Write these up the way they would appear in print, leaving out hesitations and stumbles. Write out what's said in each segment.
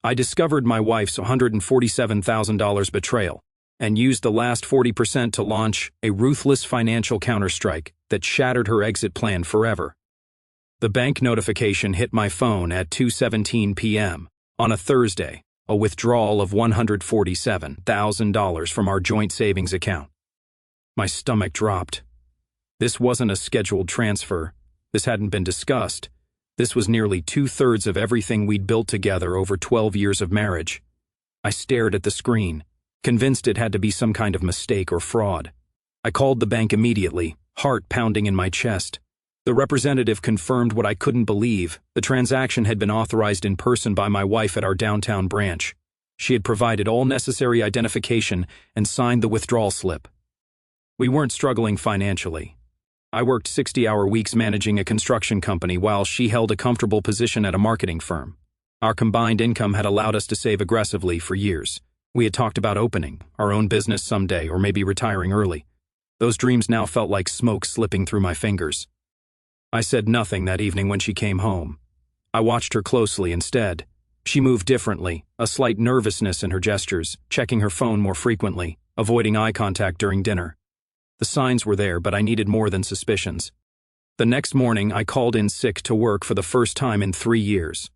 I discovered my wife's $147,000 betrayal and used the last 40% to launch a ruthless financial counterstrike that shattered her exit plan forever. The bank notification hit my phone at 2:17 p.m. on a Thursday, a withdrawal of $147,000 from our joint savings account. My stomach dropped. This wasn't a scheduled transfer. This hadn't been discussed. This was nearly 2/3 of everything we'd built together over 12 years of marriage. I stared at the screen, convinced it had to be some kind of mistake or fraud. I called the bank immediately, heart pounding in my chest. The representative confirmed what I couldn't believe. The transaction had been authorized in person by my wife at our downtown branch. She had provided all necessary identification and signed the withdrawal slip. We weren't struggling financially. I worked 60-hour weeks managing a construction company while she held a comfortable position at a marketing firm. Our combined income had allowed us to save aggressively for years. We had talked about opening our own business someday or maybe retiring early. Those dreams now felt like smoke slipping through my fingers. I said nothing that evening when she came home. I watched her closely instead. She moved differently, a slight nervousness in her gestures, checking her phone more frequently, avoiding eye contact during dinner. The signs were there, but I needed more than suspicions. The next morning, I called in sick to work for the first time in 3 years.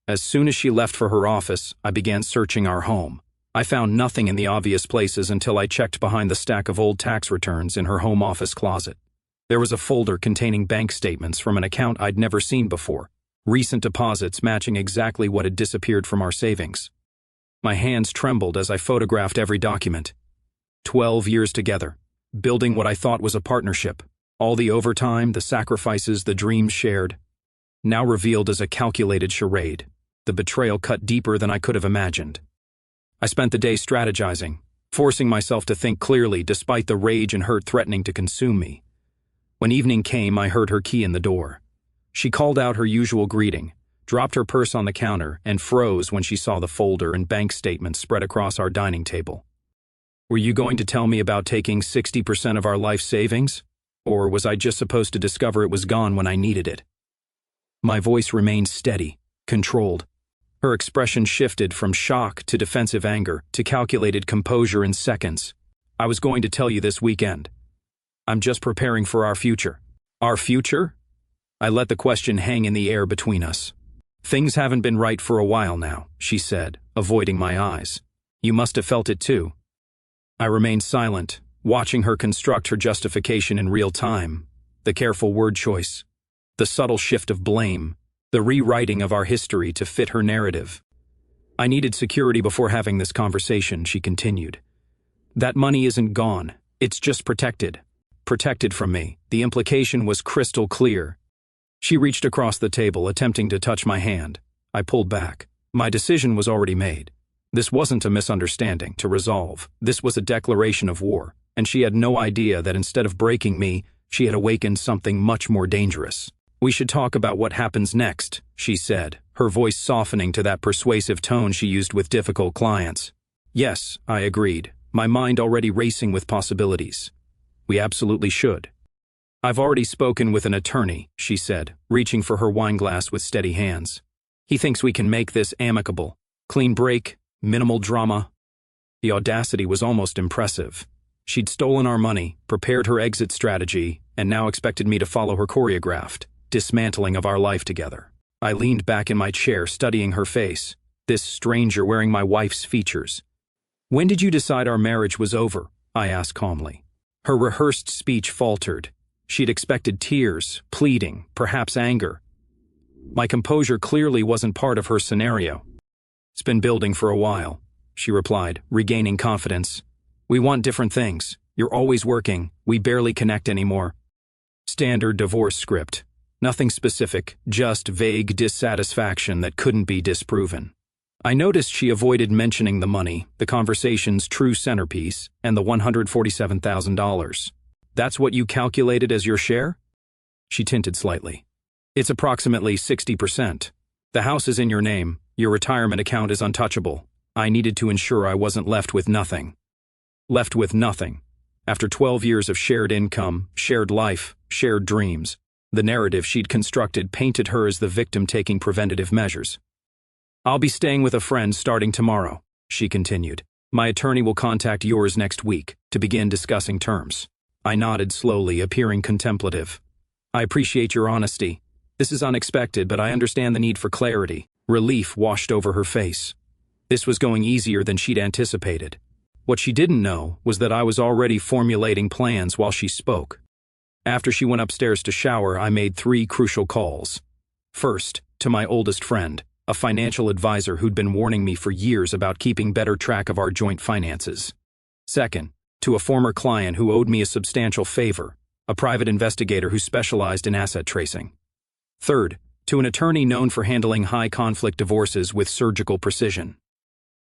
As soon as she left for her office, I began searching our home. I found nothing in the obvious places until I checked behind the stack of old tax returns in her home office closet. There was a folder containing bank statements from an account I'd never seen before, recent deposits matching exactly what had disappeared from our savings. My hands trembled as I photographed every document. 12 years together, building what I thought was a partnership. All the overtime, the sacrifices, the dreams shared, now revealed as a calculated charade. The betrayal cut deeper than I could have imagined. I spent the day strategizing, forcing myself to think clearly despite the rage and hurt threatening to consume me. When evening came, I heard her key in the door. She called out her usual greeting, dropped her purse on the counter, and froze when she saw the folder and bank statements spread across our dining table. Were you going to tell me about taking 60% of our life savings? Or was I just supposed to discover it was gone when I needed it? My voice remained steady, controlled. Her expression shifted from shock to defensive anger to calculated composure in seconds. I was going to tell you this weekend. I'm just preparing for our future. Our future? I let the question hang in the air between us. Things haven't been right for a while now, she said, avoiding my eyes. You must have felt it too. I remained silent, watching her construct her justification in real time. The careful word choice, the subtle shift of blame, the rewriting of our history to fit her narrative. I needed security before having this conversation, she continued. That money isn't gone, it's just protected. Protected from me. The implication was crystal clear. She reached across the table, attempting to touch my hand. I pulled back. My decision was already made. This wasn't a misunderstanding to resolve. This was a declaration of war, and she had no idea that instead of breaking me, she had awakened something much more dangerous. We should talk about what happens next, she said, her voice softening to that persuasive tone she used with difficult clients. Yes, I agreed, my mind already racing with possibilities. We absolutely should. I've already spoken with an attorney, she said, reaching for her wineglass with steady hands. He thinks we can make this amicable. Clean break, minimal drama. The audacity was almost impressive. She'd stolen our money, prepared her exit strategy, and now expected me to follow her choreographed dismantling of our life together. I leaned back in my chair, studying her face, this stranger wearing my wife's features. When did you decide our marriage was over? I asked calmly. Her rehearsed speech faltered. She'd expected tears, pleading, perhaps anger. My composure clearly wasn't part of her scenario. It's been building for a while, she replied, regaining confidence. We want different things. You're always working. We barely connect anymore. Standard divorce script. Nothing specific, just vague dissatisfaction that couldn't be disproven. I noticed she avoided mentioning the money, the conversation's true centerpiece, and the $147,000. That's what you calculated as your share? She tinted slightly. It's approximately 60%. The house is in your name. Your retirement account is untouchable. I needed to ensure I wasn't left with nothing. Left with nothing. After 12 years of shared income, shared life, shared dreams, the narrative she'd constructed painted her as the victim taking preventative measures. I'll be staying with a friend starting tomorrow, she continued. My attorney will contact yours next week to begin discussing terms. I nodded slowly, appearing contemplative. I appreciate your honesty. This is unexpected, but I understand the need for clarity. Relief washed over her face. This was going easier than she'd anticipated. What she didn't know was that I was already formulating plans while she spoke. After she went upstairs to shower, I made 3 crucial calls. First, to my oldest friend, a financial advisor who'd been warning me for years about keeping better track of our joint finances. Second, to a former client who owed me a substantial favor, a private investigator who specialized in asset tracing. Third, to an attorney known for handling high-conflict divorces with surgical precision.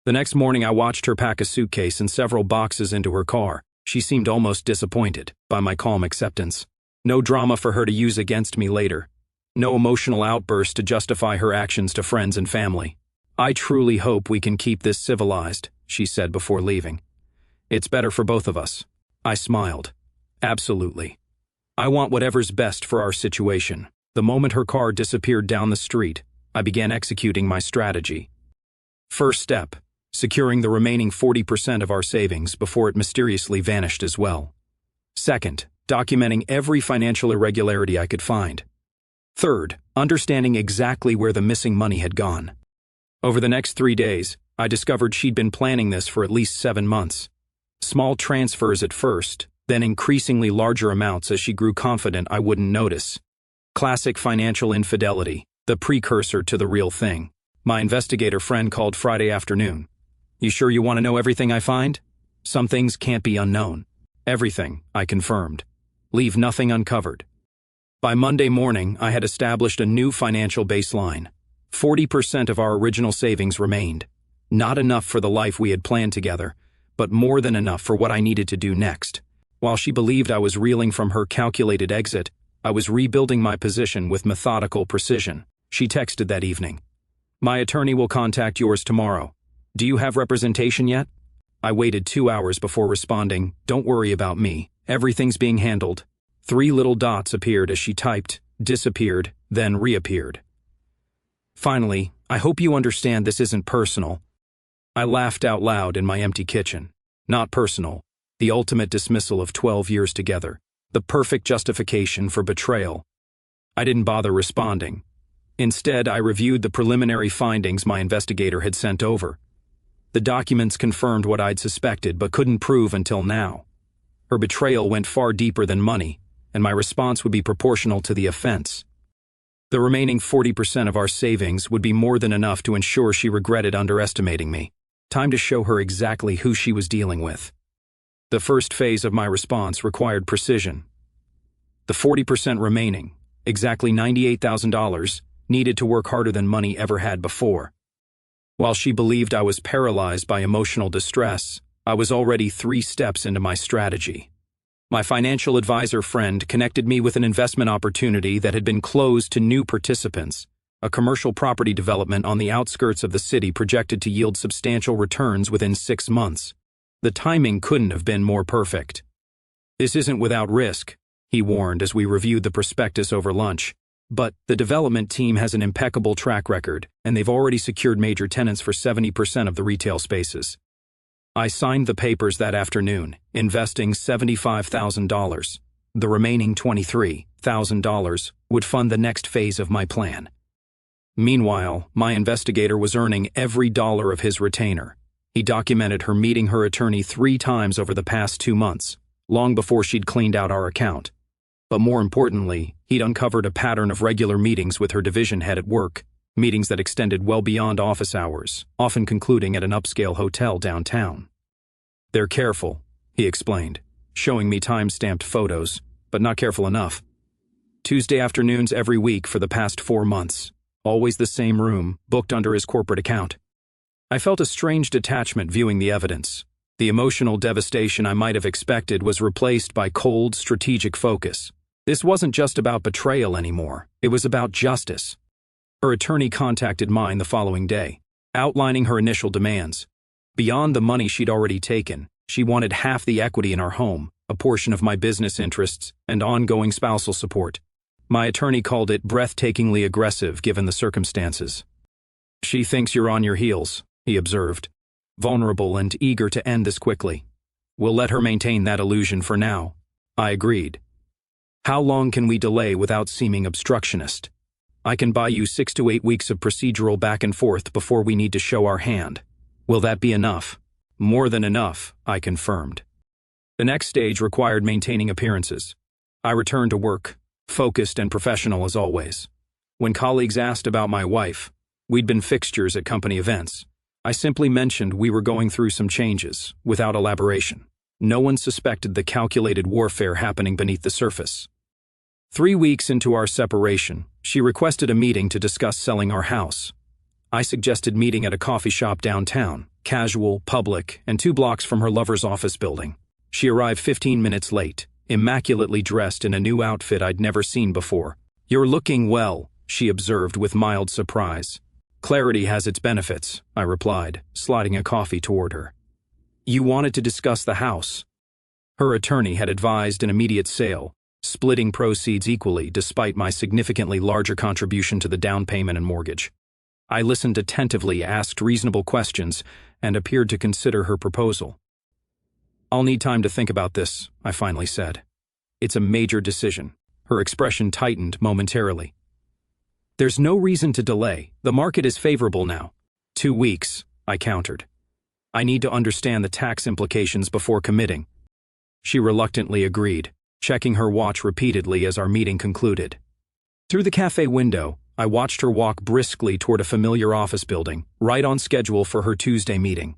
The next morning, I watched her pack a suitcase and several boxes into her car. She seemed almost disappointed by my calm acceptance. No drama for her to use against me later. No emotional outburst to justify her actions to friends and family. I truly hope we can keep this civilized, she said before leaving. It's better for both of us. I smiled. Absolutely. I want whatever's best for our situation. The moment her car disappeared down the street, I began executing my strategy. First step, securing the remaining 40% of our savings before it mysteriously vanished as well. Second, documenting every financial irregularity I could find. Third, understanding exactly where the missing money had gone. Over the next 3 days, I discovered she'd been planning this for at least 7 months. Small transfers at first, then increasingly larger amounts as she grew confident I wouldn't notice. Classic financial infidelity, the precursor to the real thing. My investigator friend called Friday afternoon. You sure you want to know everything I find? Some things can't be unknown. Everything, I confirmed. Leave nothing uncovered. By Monday morning, I had established a new financial baseline. 40% of our original savings remained. Not enough for the life we had planned together, but more than enough for what I needed to do next. While she believed I was reeling from her calculated exit, I was rebuilding my position with methodical precision. She texted that evening. My attorney will contact yours tomorrow. Do you have representation yet? I waited 2 hours before responding, don't worry about me. Everything's being handled. 3 little dots appeared as she typed, disappeared, then reappeared. Finally, I hope you understand this isn't personal. I laughed out loud in my empty kitchen. Not personal. The ultimate dismissal of 12 years together. The perfect justification for betrayal. I didn't bother responding. Instead, I reviewed the preliminary findings my investigator had sent over. The documents confirmed what I'd suspected but couldn't prove until now. Her betrayal went far deeper than money, and my response would be proportional to the offense. The remaining 40% of our savings would be more than enough to ensure she regretted underestimating me. Time to show her exactly who she was dealing with. The first phase of my response required precision. The 40% remaining, exactly $98,000, needed to work harder than money ever had before. While she believed I was paralyzed by emotional distress, I was already 3 steps into my strategy. My financial advisor friend connected me with an investment opportunity that had been closed to new participants, a commercial property development on the outskirts of the city projected to yield substantial returns within 6 months. The timing couldn't have been more perfect. This isn't without risk, he warned as we reviewed the prospectus over lunch. But the development team has an impeccable track record, and they've already secured major tenants for 70% of the retail spaces. I signed the papers that afternoon, investing $75,000. The remaining $23,000 would fund the next phase of my plan. Meanwhile, my investigator was earning every dollar of his retainer. He documented her meeting her attorney 3 times over the past 2 months, long before she'd cleaned out our account. But more importantly, he'd uncovered a pattern of regular meetings with her division head at work, meetings that extended well beyond office hours, often concluding at an upscale hotel downtown. They're careful, he explained, showing me time-stamped photos, but not careful enough. Tuesday afternoons every week for the past 4 months, always the same room, booked under his corporate account. I felt a strange detachment viewing the evidence. The emotional devastation I might have expected was replaced by cold, strategic focus. This wasn't just about betrayal anymore, it was about justice. Her attorney contacted mine the following day, outlining her initial demands. Beyond the money she'd already taken, she wanted half the equity in our home, a portion of my business interests, and ongoing spousal support. My attorney called it breathtakingly aggressive given the circumstances. She thinks you're on your heels, he observed, vulnerable and eager to end this quickly. We'll let her maintain that illusion for now. I agreed. How long can we delay without seeming obstructionist? I can buy you 6 to 8 weeks of procedural back and forth before we need to show our hand. Will that be enough? More than enough, I confirmed. The next stage required maintaining appearances. I returned to work, focused and professional as always. When colleagues asked about my wife, we'd been fixtures at company events. I simply mentioned we were going through some changes, without elaboration. No one suspected the calculated warfare happening beneath the surface. 3 weeks into our separation, she requested a meeting to discuss selling our house. I suggested meeting at a coffee shop downtown, casual, public, and 2 blocks from her lover's office building. She arrived 15 minutes late, immaculately dressed in a new outfit I'd never seen before. You're looking well, she observed with mild surprise. Clarity has its benefits, I replied, sliding a coffee toward her. You wanted to discuss the house. Her attorney had advised an immediate sale, splitting proceeds equally despite my significantly larger contribution to the down payment and mortgage. I listened attentively, asked reasonable questions, and appeared to consider her proposal. I'll need time to think about this, I finally said. It's a major decision. Her expression tightened momentarily. There's no reason to delay. The market is favorable now. 2 weeks, I countered. I need to understand the tax implications before committing. She reluctantly agreed, checking her watch repeatedly as our meeting concluded. Through the cafe window, I watched her walk briskly toward a familiar office building, right on schedule for her Tuesday meeting.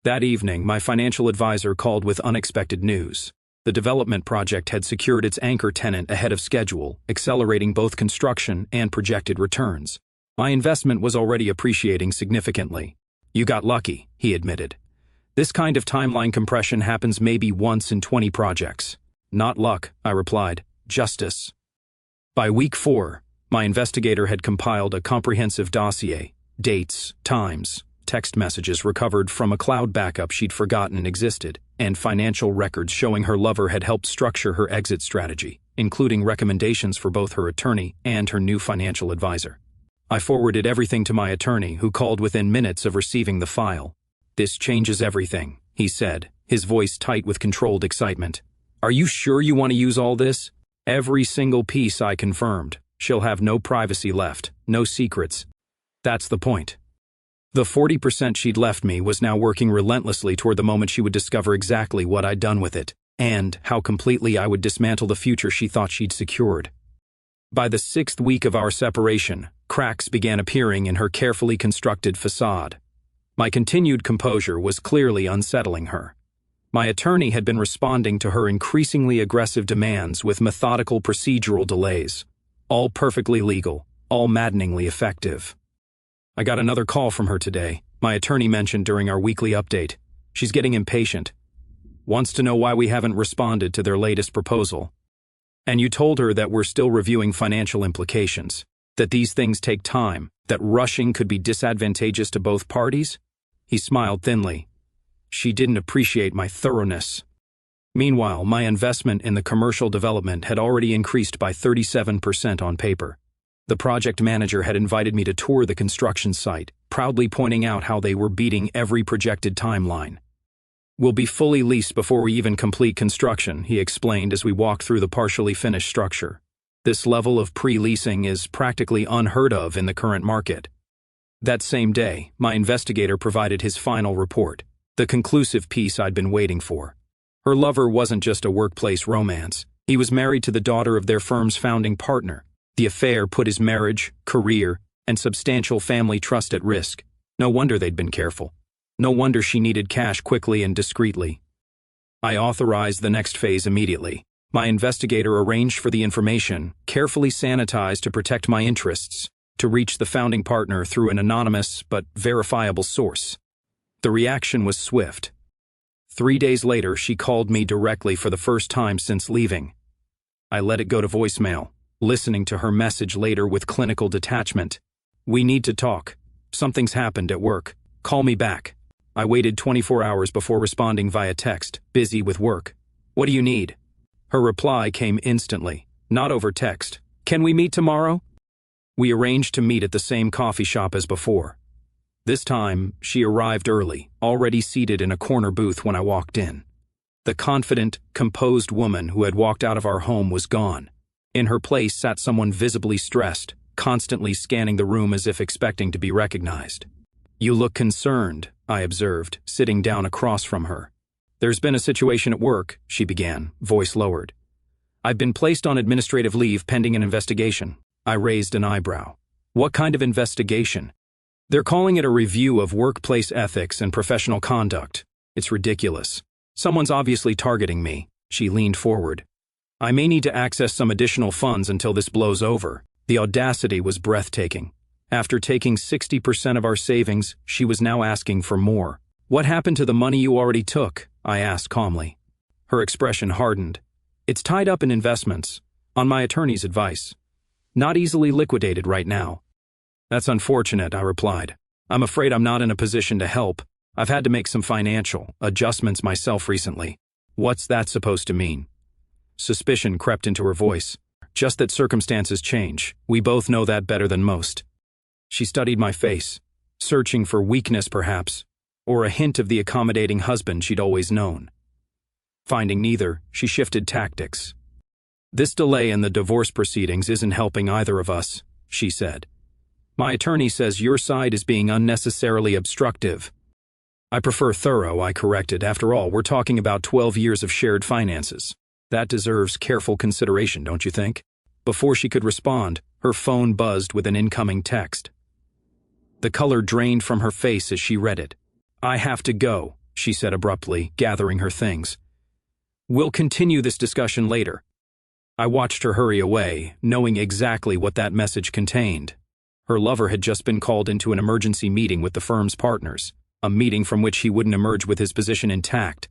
That evening, my financial advisor called with unexpected news. The development project had secured its anchor tenant ahead of schedule, accelerating both construction and projected returns. My investment was already appreciating significantly. You got lucky, he admitted. This kind of timeline compression happens maybe once in 20 projects. Not luck, I replied, justice. By week 4, my investigator had compiled a comprehensive dossier, dates, times, text messages recovered from a cloud backup she'd forgotten existed, and financial records showing her lover had helped structure her exit strategy, including recommendations for both her attorney and her new financial advisor. I forwarded everything to my attorney, who called within minutes of receiving the file. This changes everything, he said, his voice tight with controlled excitement. Are you sure you want to use all this? Every single piece, I confirmed. She'll have no privacy left, no secrets. That's the point. The 40% she'd left me was now working relentlessly toward the moment she would discover exactly what I'd done with it, and how completely I would dismantle the future she thought she'd secured. By the 6th week of our separation, cracks began appearing in her carefully constructed facade. My continued composure was clearly unsettling her. My attorney had been responding to her increasingly aggressive demands with methodical procedural delays, all perfectly legal, all maddeningly effective. I got another call from her today, my attorney mentioned during our weekly update. She's getting impatient. Wants to know why we haven't responded to their latest proposal. And you told her that we're still reviewing financial implications, that these things take time, that rushing could be disadvantageous to both parties? He smiled thinly. She didn't appreciate my thoroughness. Meanwhile, my investment in the commercial development had already increased by 37% on paper. The project manager had invited me to tour the construction site, proudly pointing out how they were beating every projected timeline. We'll be fully leased before we even complete construction, he explained as we walked through the partially finished structure. This level of pre-leasing is practically unheard of in the current market. That same day, my investigator provided his final report, the conclusive piece I'd been waiting for. Her lover wasn't just a workplace romance. He was married to the daughter of their firm's founding partner. The affair put his marriage, career, and substantial family trust at risk. No wonder they'd been careful. No wonder she needed cash quickly and discreetly. I authorized the next phase immediately. My investigator arranged for the information, carefully sanitized to protect my interests, to reach the founding partner through an anonymous but verifiable source. The reaction was swift. 3 days later, she called me directly for the first time since leaving. I let it go to voicemail, listening to her message later with clinical detachment. We need to talk. Something's happened at work. Call me back. I waited 24 hours before responding via text, busy with work. What do you need? Her reply came instantly, not over text. Can we meet tomorrow? We arranged to meet at the same coffee shop as before. This time, she arrived early, already seated in a corner booth when I walked in. The confident, composed woman who had walked out of our home was gone. In her place sat someone visibly stressed, constantly scanning the room as if expecting to be recognized. "You look concerned," I observed, sitting down across from her. "There's been a situation at work," she began, voice lowered. "I've been placed on administrative leave pending an investigation." I raised an eyebrow. "What kind of investigation?" "They're calling it a review of workplace ethics and professional conduct. It's ridiculous. Someone's obviously targeting me." She leaned forward. "I may need to access some additional funds until this blows over." The audacity was breathtaking. After taking 60% of our savings, she was now asking for more. "What happened to the money you already took?" I asked calmly. Her expression hardened. "It's tied up in investments, on my attorney's advice. Not easily liquidated right now." "That's unfortunate," I replied. "I'm afraid I'm not in a position to help. I've had to make some financial adjustments myself recently." "What's that supposed to mean?" Suspicion crept into her voice. "Just that circumstances change. We both know that better than most." She studied my face, searching for weakness perhaps, or a hint of the accommodating husband she'd always known. Finding neither, she shifted tactics. "This delay in the divorce proceedings isn't helping either of us," she said. "My attorney says your side is being unnecessarily obstructive." "I prefer thorough," I corrected. "After all, we're talking about 12 years of shared finances. That deserves careful consideration, don't you think?" Before she could respond, her phone buzzed with an incoming text. The color drained from her face as she read it. "I have to go," she said abruptly, gathering her things. "We'll continue this discussion later." I watched her hurry away, knowing exactly what that message contained. Her lover had just been called into an emergency meeting with the firm's partners, a meeting from which he wouldn't emerge with his position intact.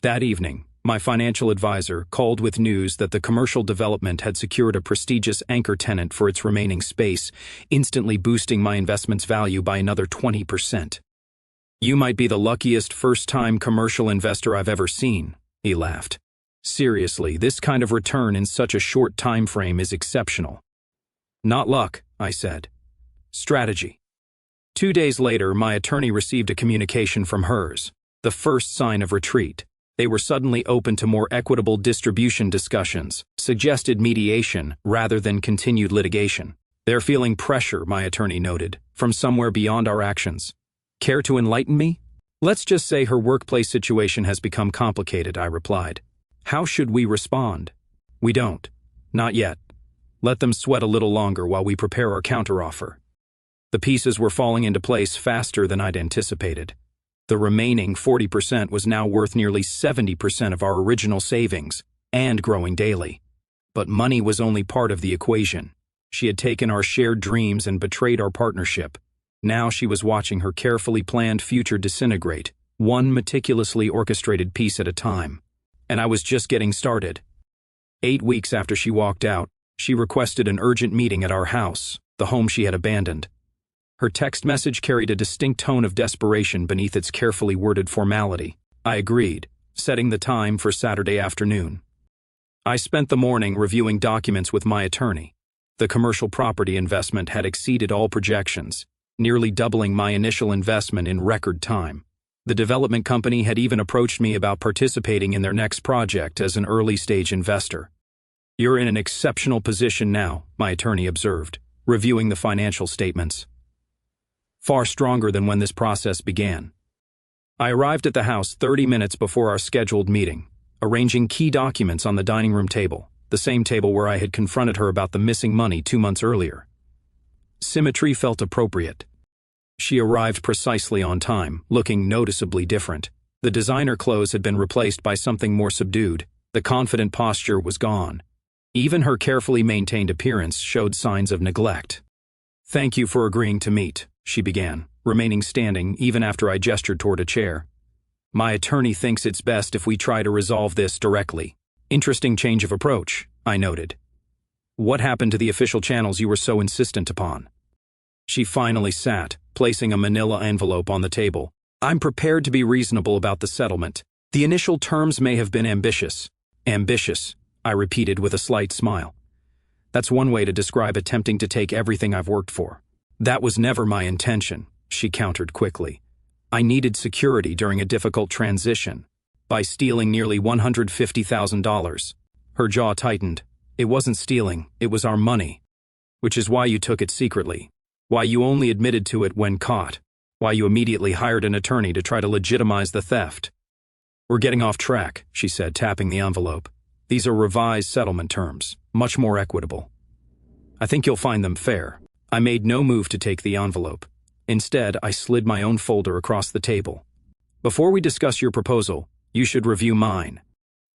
That evening, my financial advisor called with news that the commercial development had secured a prestigious anchor tenant for its remaining space, instantly boosting my investment's value by another 20%. "You might be the luckiest first-time commercial investor I've ever seen," he laughed. "Seriously, this kind of return in such a short time frame is exceptional." "Not luck," I said. "Strategy." 2 days later, my attorney received a communication from hers, the first sign of retreat. They were suddenly open to more equitable distribution discussions, suggested mediation rather than continued litigation. "They're feeling pressure," my attorney noted, "from somewhere beyond our actions." "Care to enlighten me?" "Let's just say her workplace situation has become complicated," I replied. "How should we respond?" "We don't. Not yet. Let them sweat a little longer while we prepare our counteroffer." The pieces were falling into place faster than I'd anticipated. The remaining 40% was now worth nearly 70% of our original savings, and growing daily. But money was only part of the equation. She had taken our shared dreams and betrayed our partnership. Now she was watching her carefully planned future disintegrate, one meticulously orchestrated piece at a time. And I was just getting started. 8 weeks after she walked out, she requested an urgent meeting at our house, the home she had abandoned. Her text message carried a distinct tone of desperation beneath its carefully worded formality. I agreed, setting the time for Saturday afternoon. I spent the morning reviewing documents with my attorney. The commercial property investment had exceeded all projections, nearly doubling my initial investment in record time. The development company had even approached me about participating in their next project as an early-stage investor. "You're in an exceptional position now," my attorney observed, reviewing the financial statements. "Far stronger than when this process began." I arrived at the house 30 minutes before our scheduled meeting, arranging key documents on the dining room table, the same table where I had confronted her about the missing money 2 months earlier. Symmetry felt appropriate. She arrived precisely on time, looking noticeably different. The designer clothes had been replaced by something more subdued. The confident posture was gone. Even her carefully maintained appearance showed signs of neglect. "Thank you for agreeing to meet," she began, remaining standing even after I gestured toward a chair. "My attorney thinks it's best if we try to resolve this directly." "Interesting change of approach," I noted. "What happened to the official channels you were so insistent upon?" She finally sat, placing a manila envelope on the table. "I'm prepared to be reasonable about the settlement. The initial terms may have been ambitious." "Ambitious," I repeated with a slight smile. That's one way to describe attempting to take everything I've worked for. That was never my intention, she countered quickly. I needed security during a difficult transition. By stealing nearly $150,000. Her jaw tightened. It wasn't stealing, it was our money. Which is why you took it secretly. Why you only admitted to it when caught. Why you immediately hired an attorney to try to legitimize the theft. We're getting off track, she said, tapping the envelope. These are revised settlement terms, much more equitable. I think you'll find them fair. I made no move to take the envelope. Instead, I slid my own folder across the table. Before we discuss your proposal, you should review mine.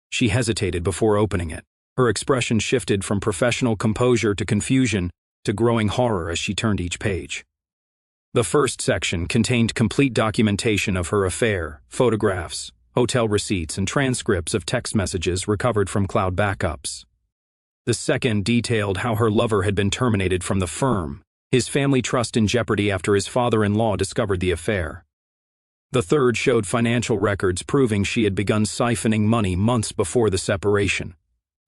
She hesitated before opening it. Her expression shifted from professional composure to confusion to growing horror as she turned each page. The first section contained complete documentation of her affair, photographs, hotel receipts, and transcripts of text messages recovered from cloud backups. The second detailed how her lover had been terminated from the firm, his family trust in jeopardy after his father-in-law discovered the affair. The third showed financial records proving she had begun siphoning money months before the separation.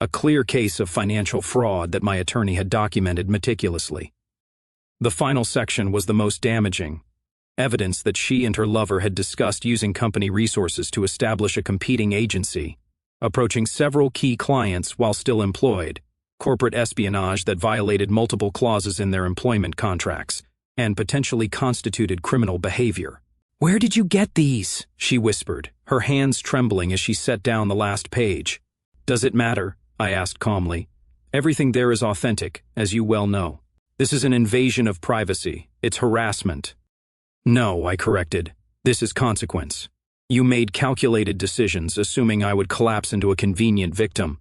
A clear case of financial fraud that my attorney had documented meticulously. The final section was the most damaging. Evidence that she and her lover had discussed using company resources to establish a competing agency, approaching several key clients while still employed, corporate espionage that violated multiple clauses in their employment contracts, and potentially constituted criminal behavior. "Where did you get these?" she whispered, her hands trembling as she set down the last page. "Does it matter?" I asked calmly. "Everything there is authentic, as you well know. This is an invasion of privacy. It's harassment." "No," I corrected. "This is consequence. You made calculated decisions, assuming I would collapse into a convenient victim.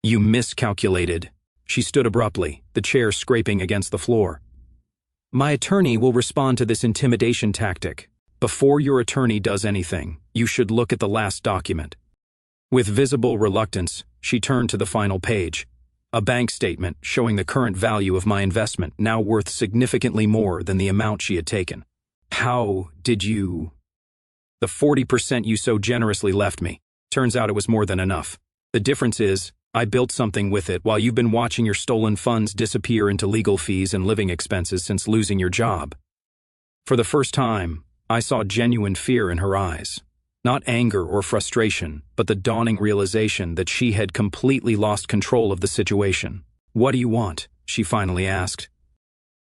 You miscalculated." She stood abruptly, the chair scraping against the floor. "My attorney will respond to this intimidation tactic. Before your attorney does anything, you should look at the last document." With visible reluctance, she turned to the final page. A bank statement showing the current value of my investment, now worth significantly more than the amount she had taken. "How did you—" "The 40% you so generously left me. Turns out it was more than enough. The difference is, I built something with it while you've been watching your stolen funds disappear into legal fees and living expenses since losing your job." For the first time, I saw genuine fear in her eyes. Not anger or frustration, but the dawning realization that she had completely lost control of the situation. "What do you want?" she finally asked.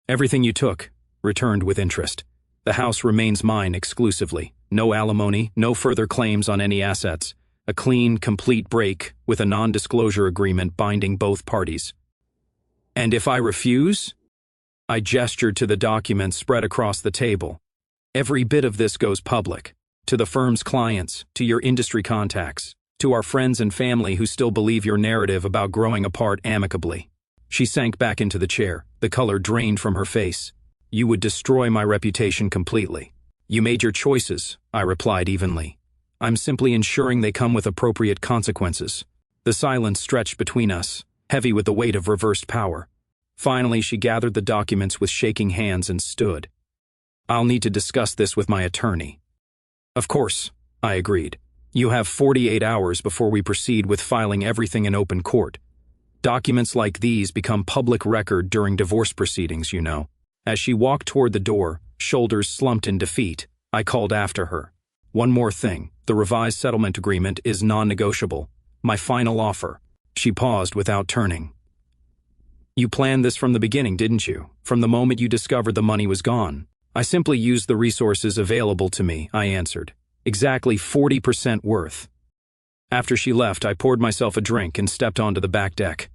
"Everything you took," returned with interest. "The house remains mine exclusively. No alimony, no further claims on any assets. A clean, complete break with a non-disclosure agreement binding both parties." "And if I refuse?" I gestured to the documents spread across the table. "Every bit of this goes public. To the firm's clients, to your industry contacts, to our friends and family who still believe your narrative about growing apart amicably." She sank back into the chair, the color drained from her face. "You would destroy my reputation completely." "You made your choices," I replied evenly. "I'm simply ensuring they come with appropriate consequences." The silence stretched between us, heavy with the weight of reversed power. Finally, she gathered the documents with shaking hands and stood. "I'll need to discuss this with my attorney." "Of course," I agreed. "You have 48 hours before we proceed with filing everything in open court. Documents like these become public record during divorce proceedings, you know." As she walked toward the door, shoulders slumped in defeat, I called after her. "One more thing. The revised settlement agreement is non-negotiable. My final offer." She paused without turning. "You planned this from the beginning, didn't you? From the moment you discovered the money was gone." "I simply used the resources available to me," I answered. "Exactly 40% worth." After she left, I poured myself a drink and stepped onto the back deck.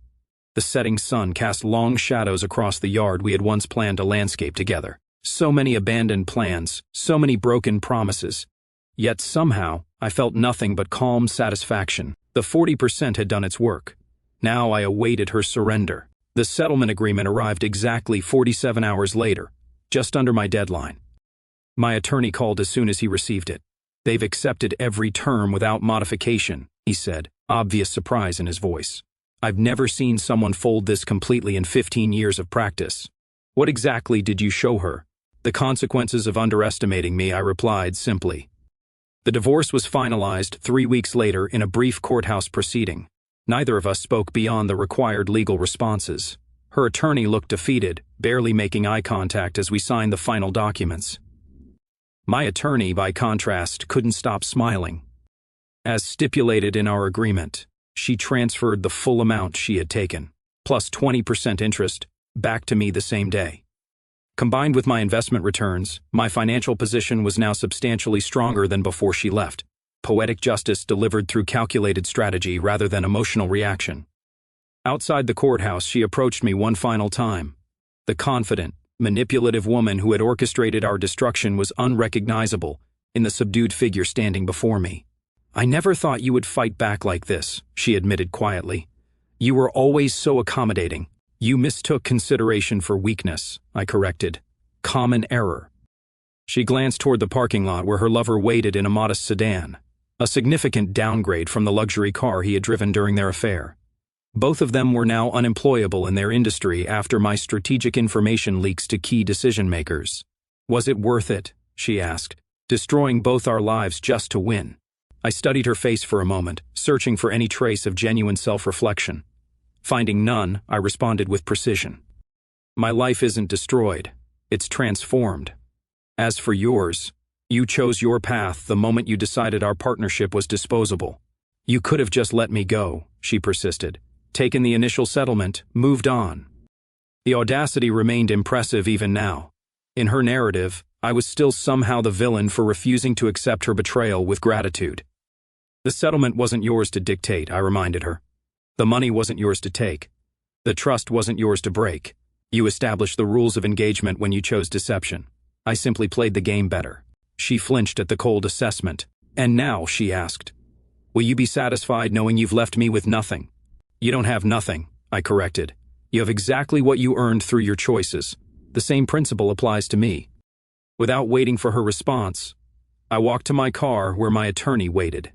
The setting sun cast long shadows across the yard we had once planned to landscape together. So many abandoned plans, so many broken promises. Yet somehow, I felt nothing but calm satisfaction. The 40% had done its work. Now I awaited her surrender. The settlement agreement arrived exactly 47 hours later, just under my deadline. My attorney called as soon as he received it. "They've accepted every term without modification," he said, obvious surprise in his voice. "I've never seen someone fold this completely in 15 years of practice." "What exactly did you show her?" "The consequences of underestimating me," I replied simply. The divorce was finalized 3 weeks later in a brief courthouse proceeding. Neither of us spoke beyond the required legal responses. Her attorney looked defeated, barely making eye contact as we signed the final documents. My attorney, by contrast, couldn't stop smiling. As stipulated in our agreement, she transferred the full amount she had taken, plus 20% interest, back to me the same day. Combined with my investment returns, my financial position was now substantially stronger than before she left. Poetic justice delivered through calculated strategy rather than emotional reaction. Outside the courthouse, she approached me one final time. The confident, manipulative woman who had orchestrated our destruction was unrecognizable in the subdued figure standing before me. "I never thought you would fight back like this," she admitted quietly. "You were always so accommodating." "You mistook consideration for weakness," I corrected. "Common error." She glanced toward the parking lot where her lover waited in a modest sedan, a significant downgrade from the luxury car he had driven during their affair. Both of them were now unemployable in their industry after my strategic information leaks to key decision-makers. "Was it worth it?" she asked, "destroying both our lives just to win?" I studied her face for a moment, searching for any trace of genuine self-reflection. Finding none, I responded with precision. "My life isn't destroyed. It's transformed. As for yours, you chose your path the moment you decided our partnership was disposable. You could have just let me go," she persisted. "Taken the initial settlement, moved on." The audacity remained impressive even now. In her narrative, I was still somehow the villain for refusing to accept her betrayal with gratitude. "The settlement wasn't yours to dictate," I reminded her. "The money wasn't yours to take. The trust wasn't yours to break. You established the rules of engagement when you chose deception. I simply played the game better." She flinched at the cold assessment. "And now," she asked, "will you be satisfied knowing you've left me with nothing?" "You don't have nothing," I corrected. "You have exactly what you earned through your choices. The same principle applies to me." Without waiting for her response, I walked to my car where my attorney waited.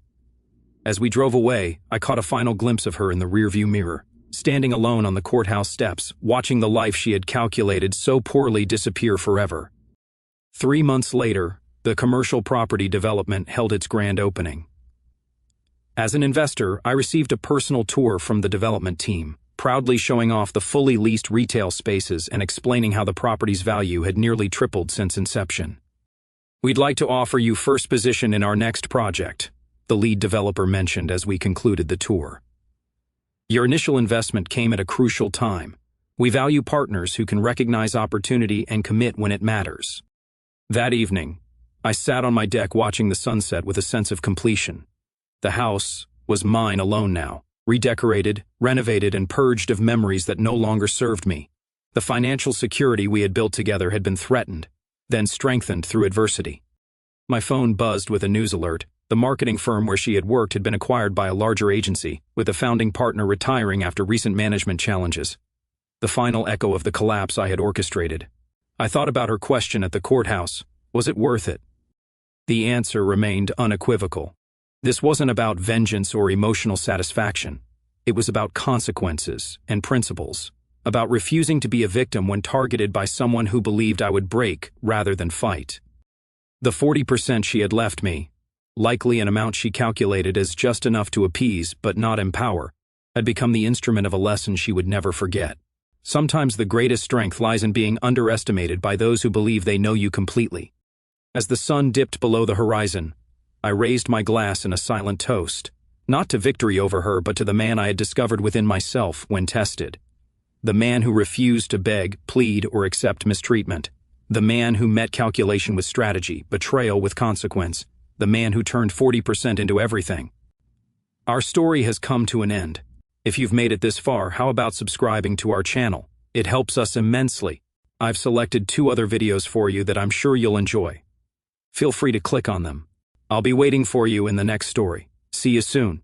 As we drove away, I caught a final glimpse of her in the rearview mirror, standing alone on the courthouse steps, watching the life she had calculated so poorly disappear forever. 3 months later, the commercial property development held its grand opening. As an investor, I received a personal tour from the development team, proudly showing off the fully leased retail spaces and explaining how the property's value had nearly tripled since inception. "We'd like to offer you first position in our next project," the lead developer mentioned as we concluded the tour. "Your initial investment came at a crucial time. We value partners who can recognize opportunity and commit when it matters." That evening, I sat on my deck watching the sunset with a sense of completion. The house was mine alone now, redecorated, renovated, and purged of memories that no longer served me. The financial security we had built together had been threatened, then strengthened through adversity. My phone buzzed with a news alert. The marketing firm where she had worked had been acquired by a larger agency, with a founding partner retiring after recent management challenges. The final echo of the collapse I had orchestrated. I thought about her question at the courthouse. Was it worth it? The answer remained unequivocal. This wasn't about vengeance or emotional satisfaction. It was about consequences and principles, about refusing to be a victim when targeted by someone who believed I would break rather than fight. The 40% she had left me, likely an amount she calculated as just enough to appease but not empower, had become the instrument of a lesson she would never forget. Sometimes the greatest strength lies in being underestimated by those who believe they know you completely. As the sun dipped below the horizon, I raised my glass in a silent toast, not to victory over her but to the man I had discovered within myself when tested. The man who refused to beg, plead, or accept mistreatment. The man who met calculation with strategy, betrayal with consequence. The man who turned 40% into everything. Our story has come to an end. If you've made it this far, how about subscribing to our channel? It helps us immensely. I've selected 2 other videos for you that I'm sure you'll enjoy. Feel free to click on them. I'll be waiting for you in the next story. See you soon.